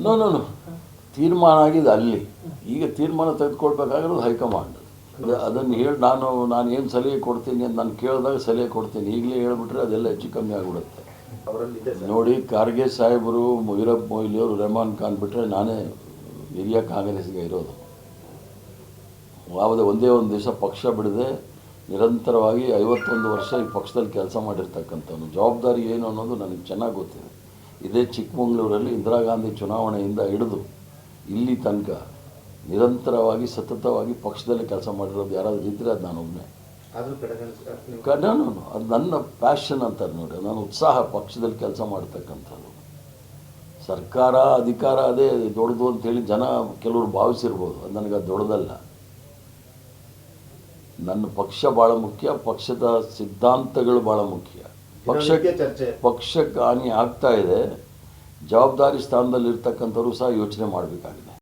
No no no ತೀರ್ಮಾನ ಆಗಿದೆ ಅಲ್ಲಿ. ಈಗ ತೀರ್ಮಾನ ತೆಗೆದುಕೊಳ್ಬೇಕಾಗಿರೋದು ಹೈಕಮಾಂಡ್. ಅದನ್ನು ಹೇಳಿ ನಾನು ಏನು ಸಲಹೆ ಕೊಡ್ತೀನಿ ಅಂತ ನಾನು ಕೇಳಿದಾಗ ಸಲಹೆ ಕೊಡ್ತೀನಿ. ಈಗಲೇ ಹೇಳ್ಬಿಟ್ರೆ ಅದೆಲ್ಲ ಹೆಚ್ಚು ಕಮ್ಮಿ ಆಗಿಬಿಡುತ್ತೆ. ನೋಡಿ, ಖಾರ್ಗೆ ಸಾಹೇಬರು, ವೀರಪ್ಪ ಮೊಯ್ಲಿಯವರು, ರೆಹಮಾನ್ ಖಾನ್ ಬಿಟ್ಟರೆ ನಾನೇ ಹಿರಿಯ ಕಾಂಗ್ರೆಸ್ಗೆ ಇರೋದು. ಯಾವುದೇ ಒಂದೇ ಒಂದು ದಿವಸ ಪಕ್ಷ ಬಿಡದೆ ನಿರಂತರವಾಗಿ 51 ವರ್ಷ ಈ ಪಕ್ಷದಲ್ಲಿ ಕೆಲಸ ಮಾಡಿರ್ತಕ್ಕಂಥವ್ನು. ಜವಾಬ್ದಾರಿ ಏನು ಅನ್ನೋದು ನನಗೆ ಚೆನ್ನಾಗಿ ಗೊತ್ತಿದೆ. ಇದೇ ಚಿಕ್ಕಮಗಳೂರಲ್ಲಿ ಇಂದಿರಾ ಗಾಂಧಿ ಚುನಾವಣೆಯಿಂದ ಹಿಡಿದು ಇಲ್ಲಿ ತನಕ ನಿರಂತರವಾಗಿ ಸತತವಾಗಿ ಪಕ್ಷದಲ್ಲಿ ಕೆಲಸ ಮಾಡಿರೋದು ಯಾರಾದರೂ ಇದ್ದರೆ ಅದು ನಾನೊಬ್ಬನೇ. ನಾನು ಅದು ನನ್ನ ಪ್ಯಾಷನ್ ಅಂತಾರೆ ನೋಡಿ, ನಾನು ಉತ್ಸಾಹ ಪಕ್ಷದಲ್ಲಿ ಕೆಲಸ ಮಾಡ್ತಕ್ಕಂಥದ್ದು. ಸರ್ಕಾರ ಅಧಿಕಾರ ಅದೇ ದೊಡ್ಡದು ಅಂತೇಳಿ ಜನ ಕೆಲವರು ಭಾವಿಸಿರ್ಬೋದು. ಅದು ನನಗೆ ಅದು ದೊಡ್ಡದಲ್ಲ. ನನ್ನ ಪಕ್ಷ ಭಾಳ ಮುಖ್ಯ, ಪಕ್ಷದ ಸಿದ್ಧಾಂತಗಳು ಭಾಳ ಮುಖ್ಯ. ಪಕ್ಷಕ್ಕೆ ಹಾನಿ ಆಗ್ತಾ ಇದೆ. ಜವಾಬ್ದಾರಿ ಸ್ಥಾನದಲ್ಲಿರ್ತಕ್ಕಂಥವ್ರು ಸಹ ಯೋಚನೆ ಮಾಡಬೇಕಾಗಿದೆ.